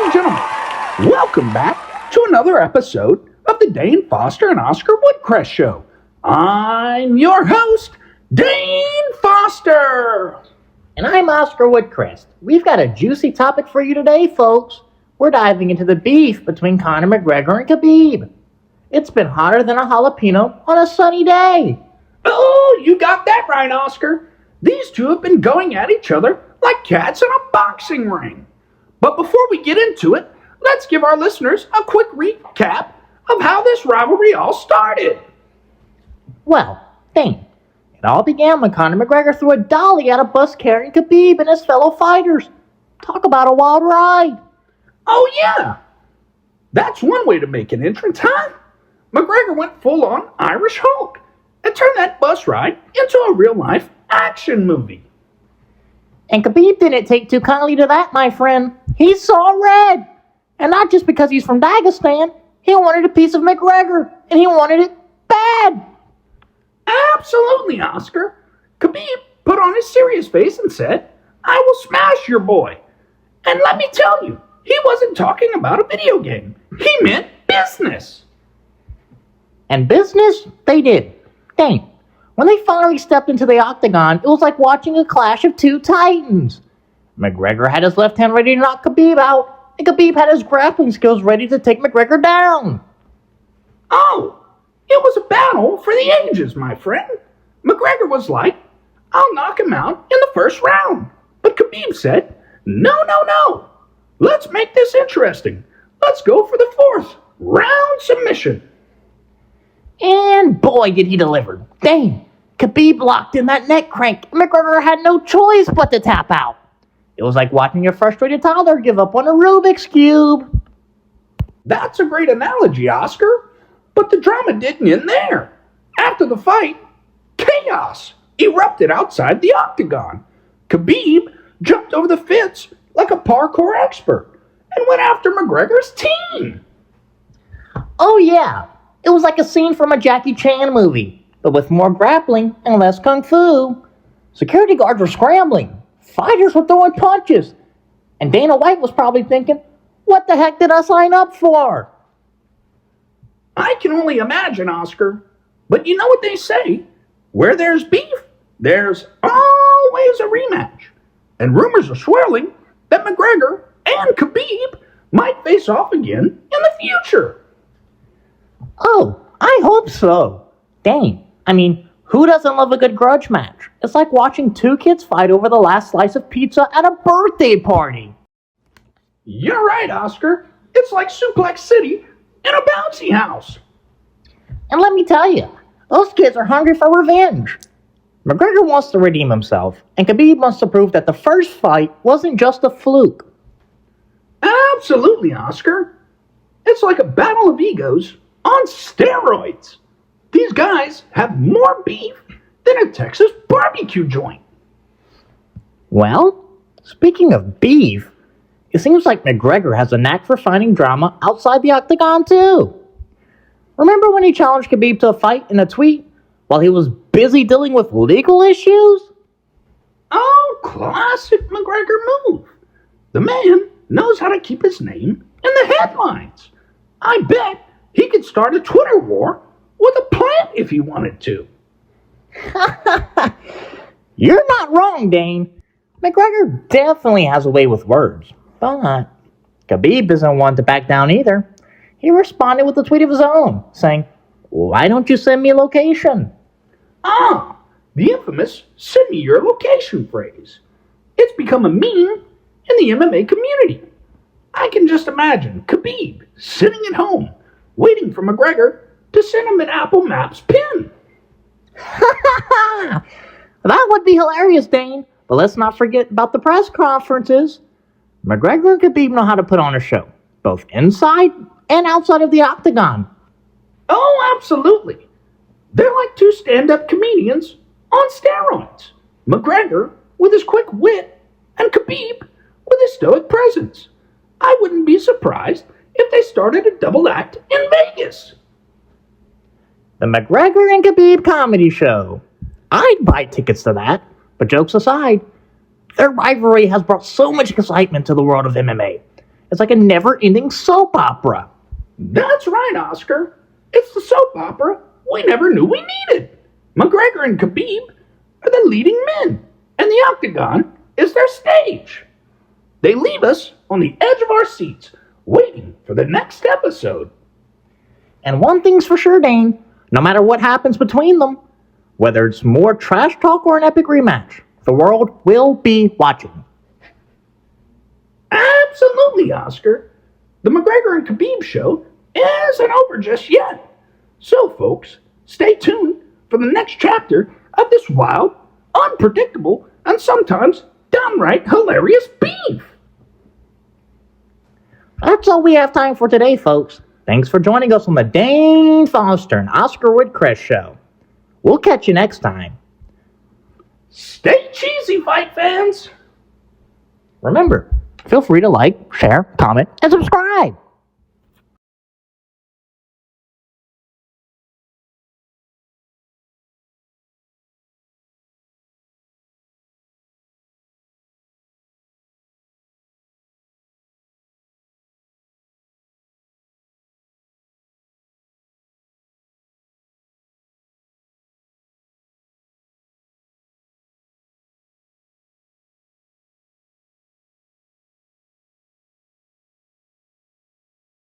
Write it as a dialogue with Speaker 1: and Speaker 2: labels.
Speaker 1: and gentlemen, welcome back to another episode of the Dane Foster and Oscar Woodcrest Show. I'm your host, Dane Foster.
Speaker 2: And I'm Oscar Woodcrest. We've got a juicy topic for you today, folks. We're diving into the beef between Conor McGregor and Khabib. It's been hotter than a jalapeno on a sunny day.
Speaker 1: Oh, you got that right, Oscar. These two have been going at each other like cats in a boxing ring. But before we get into it, let's give our listeners a quick recap of how this rivalry all started.
Speaker 2: Well, Dane, it all began when Conor McGregor threw a dolly at a bus carrying Khabib and his fellow fighters. Talk about a wild ride.
Speaker 1: Oh, yeah. That's one way to make an entrance, huh? McGregor went full-on Irish Hulk and turned that bus ride into a real-life action movie.
Speaker 2: And Khabib didn't take too kindly to that, my friend. He saw red. And not just because he's from Dagestan. He wanted a piece of McGregor, and he wanted it bad.
Speaker 1: Absolutely, Oscar. Khabib put on his serious face and said, "I will smash your boy." And let me tell you, he wasn't talking about a video game. He meant business.
Speaker 2: And business, they did. Dang. When they finally stepped into the octagon, it was like watching a clash of two titans. McGregor had his left hand ready to knock Khabib out, and Khabib had his grappling skills ready to take McGregor down.
Speaker 1: Oh, it was a battle for the ages, my friend. McGregor was like, "I'll knock him out in the first round." But Khabib said, No. Let's make this interesting. Let's go for the fourth round submission."
Speaker 2: And boy, did he deliver. Dang, Khabib locked in that neck crank. McGregor had no choice but to tap out. It was like watching your frustrated toddler give up on a Rubik's Cube.
Speaker 1: That's a great analogy, Oscar. But the drama didn't end there. After the fight, chaos erupted outside the octagon. Khabib jumped over the fence like a parkour expert and went after McGregor's team.
Speaker 2: Oh yeah, it was like a scene from a Jackie Chan movie, but with more grappling and less kung fu. Security guards were scrambling. Fighters were throwing punches. And Dana White was probably thinking, what the heck did I sign up for?
Speaker 1: I can only imagine, Oscar. But you know what they say? Where there's beef, there's always a rematch. And rumors are swirling that McGregor and Khabib might face off again in the future.
Speaker 2: Oh, I hope so. Dang, who doesn't love a good grudge match? It's like watching two kids fight over the last slice of pizza at a birthday party.
Speaker 1: You're right, Oscar. It's like Suplex City in a bouncy house.
Speaker 2: And let me tell you, those kids are hungry for revenge. McGregor wants to redeem himself, and Khabib wants to prove that the first fight wasn't just a fluke.
Speaker 1: Absolutely, Oscar. It's like a battle of egos on steroids. These guys have more beef than a Texas barbecue joint.
Speaker 2: Well, speaking of beef, it seems like McGregor has a knack for finding drama outside the octagon, too. Remember when he challenged Khabib to a fight in a tweet while he was busy dealing with legal issues?
Speaker 1: Oh, classic McGregor move. The man knows how to keep his name in the headlines. I bet he could start a Twitter war with a plant if he wanted to.
Speaker 2: You're not wrong, Dane. McGregor definitely has a way with words. But Khabib isn't one to back down either. He responded with a tweet of his own, saying, "Why don't you send me a location?"
Speaker 1: Ah, the infamous "send me your location" phrase. It's become a meme in the MMA community. I can just imagine Khabib sitting at home, waiting for McGregor to send him an Apple Maps pin.
Speaker 2: That would be hilarious, Dane. But let's not forget about the press conferences. McGregor and Khabib know how to put on a show, both inside and outside of the octagon.
Speaker 1: Oh, absolutely. They're like two stand-up comedians on steroids. McGregor with his quick wit and Khabib with his stoic presence. I wouldn't be surprised if they started a double act in Vegas.
Speaker 2: The McGregor and Khabib comedy show. I'd buy tickets to that, but jokes aside, their rivalry has brought so much excitement to the world of MMA. It's like a never-ending soap opera.
Speaker 1: That's right, Oscar. It's the soap opera we never knew we needed. McGregor and Khabib are the leading men, and the octagon is their stage. They leave us on the edge of our seats, waiting for the next episode.
Speaker 2: And one thing's for sure, Dane. No matter what happens between them, whether it's more trash talk or an epic rematch, the world will be watching.
Speaker 1: Absolutely, Oscar. The McGregor and Khabib show isn't over just yet. So, folks, stay tuned for the next chapter of this wild, unpredictable, and sometimes downright hilarious beef.
Speaker 2: That's all we have time for today, folks. Thanks for joining us on the Dane Foster and Oscar Woodcrest show. We'll catch you next time.
Speaker 1: Stay cheesy, fight fans!
Speaker 2: Remember, feel free to like, share, comment, and subscribe.